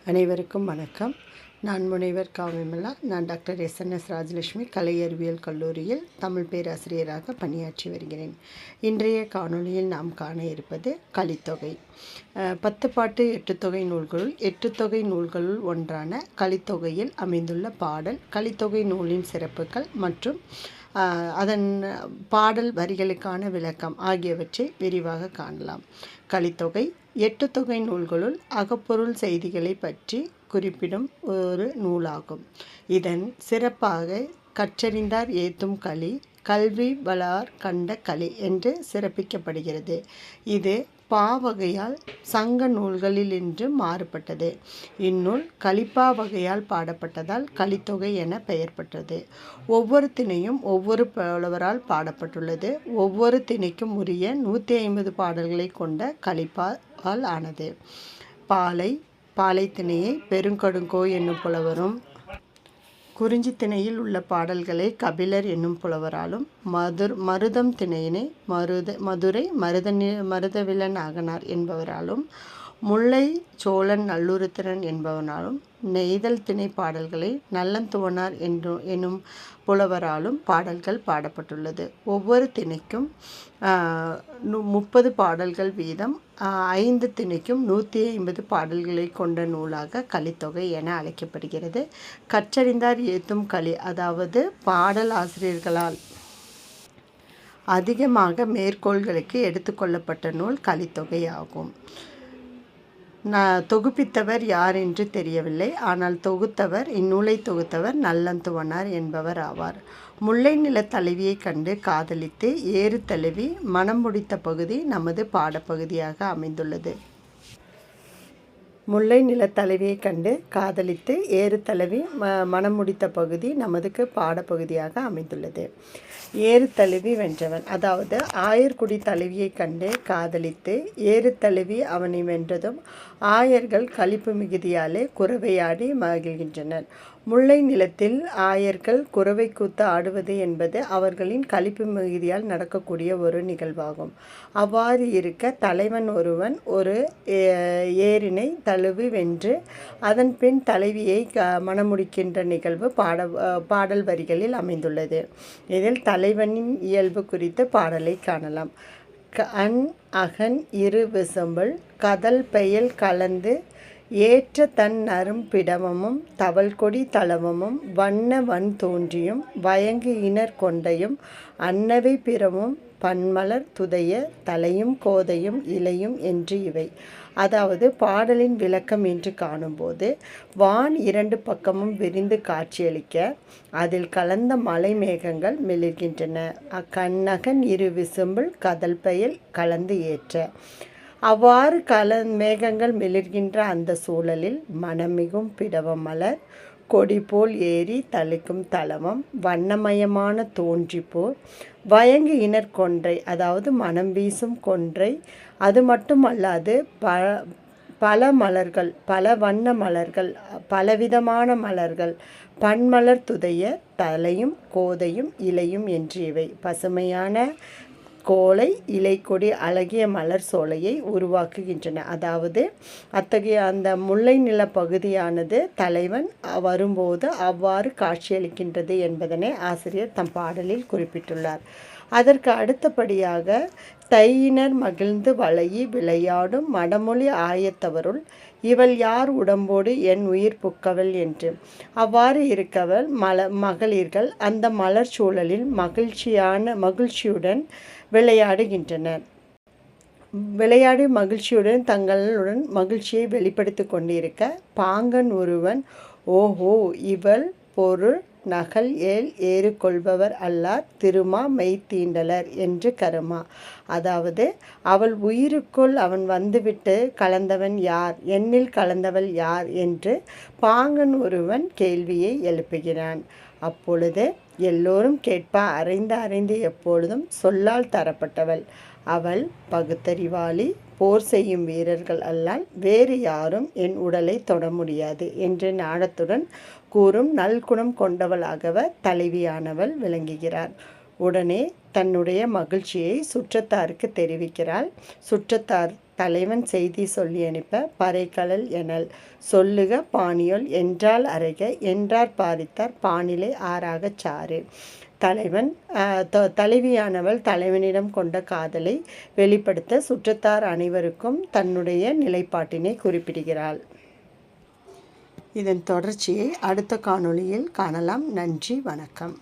அனைவருக்கும் வணக்கம். நான் முனைவர் காவிமலா. நான் டாக்டர் எஸ்என்எஸ் ராஜலட்சுமி கலை அறிவியல் கல்லூரியில் தமிழ் பேராசிரியராக பணியாற்றி வருகிறேன். இன்றைய காணொளியில் நாம் காண இருப்பது கலித்தொகை. 10 பாட்டு 8 தொகை நூல்களுள் 8 தொகை நூல்களுள் ஒன்றான கலித்தொகையில் அமைந்துள்ள பாடல், கலித்தொகை நூலின் சிறப்புகள் மற்றும் அதன் பாடல் வரிகளுக்கான விளக்கம் ஆகியவற்றை விரிவாக காணலாம். கலித்தொகை 8 தொகை நூல்களுள் அகப்பொருள் செய்திகளை பற்றி குறிப்பிடும் ஒரு நூலாகும். இதன் சிறப்பாக கற்றறிந்தார் ஏத்தும் களி, கல்வி வளார் கண்ட களி என்று சிறப்பிக்கப்படுகிறது. இது பாவகையால் சங்க நூல்களினின்று மாறுபட்டது. இந்நூல் கலிப்பா வகையால் பாடப்பட்டதால் கலித்தொகை என பெயர் பெற்றது. ஒவ்வொரு திணையும் ஒவ்வொரு புலவரால் பாடப்பட்டுள்ளது. ஒவ்வொரு திணைக்கும் உரிய 150 பாடல்களை கொண்ட கலிப்பால் ஆனது. பாலை திணையை பெருங்கடுங்கோ என்னும் புலவரும், குறிஞ்சி திணையில் உள்ள பாடல்களை கபிலர் என்னும் புலவராலும், மருதம் திணையினை மதுரை மருதவில நாகனார் என்பவராலும், முல்லை சோழன் நல்லுருத்திரன் என்பவனாலும், நெய்தல் திணை பாடல்களை நல்லந்துவனார் என்னும் புலவராலும் பாடல்கள் பாடப்பட்டுள்ளது. ஒவ்வொரு திணைக்கும் 30 பாடல்கள் வீதம் 5 திணைக்கும் 150 பாடல்களை கொண்ட நூலாக கலித்தொகை என அழைக்கப்படுகிறது. கற்றறிந்தார் ஏத்தும் களி, அதாவது பாடல் ஆசிரியர்களால் அதிகமாக மேற்கோள்களுக்கு எடுத்துக்கொள்ளப்பட்ட நூல் கலித்தொகை ஆகும். தொகுப்பித்தவர் யார் என்று தெரியவில்லை. ஆனால் இந்நூலை தொகுத்தவர் நல்லந்துவனார் என்பவர் ஆவார். முல்லை நில தலைவியை கண்டு காதலித்து ஏறு தழுவி மனம் முடித்த பகுதி நமது பாடப்பகுதியாக அமைந்துள்ளது. முல்லை நில தலைவியை கண்டு காதலித்து ஏறு தழுவி மனம் முடித்த பகுதி நமது பாடப்பகுதியாக அமைந்துள்ளது. ஏறு தழுவி வென்றவன், அதாவது ஆயர்குடி தலைவியை கண்டு காதலித்து ஏறு தழுவி அவனை வென்றதும் ஆயர்கள் களிப்பு மிகுதியாலே குரவையாடி மகிழ்கின்றனர். முல்லை நிலத்தில் ஆயர்கள் குரவை கூத்து ஆடுவது என்பது அவர்களின் களிப்பு மிகுதியால் நடக்கக்கூடிய ஒரு நிகழ்வாகும். அவ்வாறு இருக்க தலைவன் ஒருவன் ஒரு ஏரினை தழுவி வென்று அதன் பின் தலைவியை மணமுடிக்கின்ற நிகழ்வு பாடல் வரிகளில் அமைந்துள்ளது. இதில் தலைவனின் இயல்பு குறித்த பாடலை காணலாம். அகன் இரு விசும்பல் கதல் பெயல் கலந்து ஏற்ற தன் நறும்பிடவமும் தவழ்கொடி தளவமும் வண்ண வன் தோன்றியும் வயங்கு இனர் கொண்டையும் அன்னவை பிறவும் பன்மலர் துதைய தலையும் கோதையும் இலையும் என்று இவை. அதாவது பாடலின் விளக்கம் என்று காணும்போது, வான் 2 பக்கமும் விரிந்து காட்சியளிக்க அதில் கலந்த மலை மேகங்கள் மிளிர்கின்றன. கண்ணகன் இரு விசும்பில் கதல் பெயல் கலந்து ஏற்ற. அவ்வாறு மேகங்கள் மிளிர்கின்ற அந்த சூழலில் மனமிகும் பிடவ மலர் கொடி போல் ஏறி தளிக்கும் தளவம் வண்ணமயமான தோன்றிப்போர் வயங்கு இனர் கொன்றை, அதாவது மனம் வீசும் கொன்றை. அது மட்டுமல்லாது பல மலர்கள், பல வண்ண மலர்கள், பலவிதமான மலர்கள், பன்மலர் துதைய தலையும் கோதையும் இலையும் என்று இவை. பசுமையான கோலை இலை கொடி அழகிய மலர் சோலையை உருவாக்குகின்றன. அதாவது அத்தகைய அந்த முல்லை நில பகுதியானது தலைவன் வரும்போது அவ்வாறு காட்சியளிக்கின்றது என்பதனை ஆசிரியர் தம் பாடலில் குறிப்பிட்டுள்ளார். அதற்கு அடுத்தபடியாக தையினர் மகிழ்ந்து வளையி விளையாடும் மடமொழி ஆயத்தவருள் இவள் யார் உடம்போடு என் உயிர் புக்கவள் என்று. அவ்வாறு இருக்கவள் மகளிர்கள் அந்த மலர் சூழலில் மகிழ்ச்சியுடன் விளையாடுகின்றனர். விளையாடி மகிழ்ச்சியுடன் தங்களுடன் மகிழ்ச்சியை வெளிப்படுத்தி கொண்டிருக்க பாங்கன் ஒருவன், ஓஹோ இவள் பொருள் நகல் ஏறு கொள்பவர் அல்லார் திருமா மெய்த்தீண்டலர் என்று கருமா. அதாவது அவள் உயிருக்குள் அவன் வந்துவிட்டு கலந்தவன் யார், என்னில் கலந்தவள் யார் என்று பாங்கன் ஒருவன் கேள்வியை எழுப்புகிறான். அப்பொழுது எல்லோரும் கேட்பா அறைந்து எப்பொழுதும் சொல்லால் தரப்பட்டவள் அவள் பகுத்தறிவாளி, போர் செய்யும் வீரர்கள் அல்லால் வேறு யாரும் என் உடலை தொட முடியாது என்று ஞானத்துடன் கூறும் நல்குணம் கொண்டவளாகவ தலைவியானவள் விளங்குகிறார். உடனே தன்னுடைய மகிழ்ச்சியை சுற்றத்தாருக்கு தெரிவிக்கிறாள். சுற்றத்தார் தலைவன் செய்தி சொல்லி அனுப்ப பறைகழல் எனல் சொல்லுக பாணியொல் என்றால் அறைக என்றார் பாரித்தார் பானிலை ஆறாகச் சாறு. தலைவன் தலைவியானவள் தலைவனிடம் கொண்ட காதலை வெளிப்படுத்த சுற்றத்தார் அனைவருக்கும் தன்னுடைய நிலைப்பாட்டினை குறிப்பிடுகிறாள். இதன் தொடர்ச்சியை அடுத்த காணொளியில் காணலாம். நன்றி, வணக்கம்.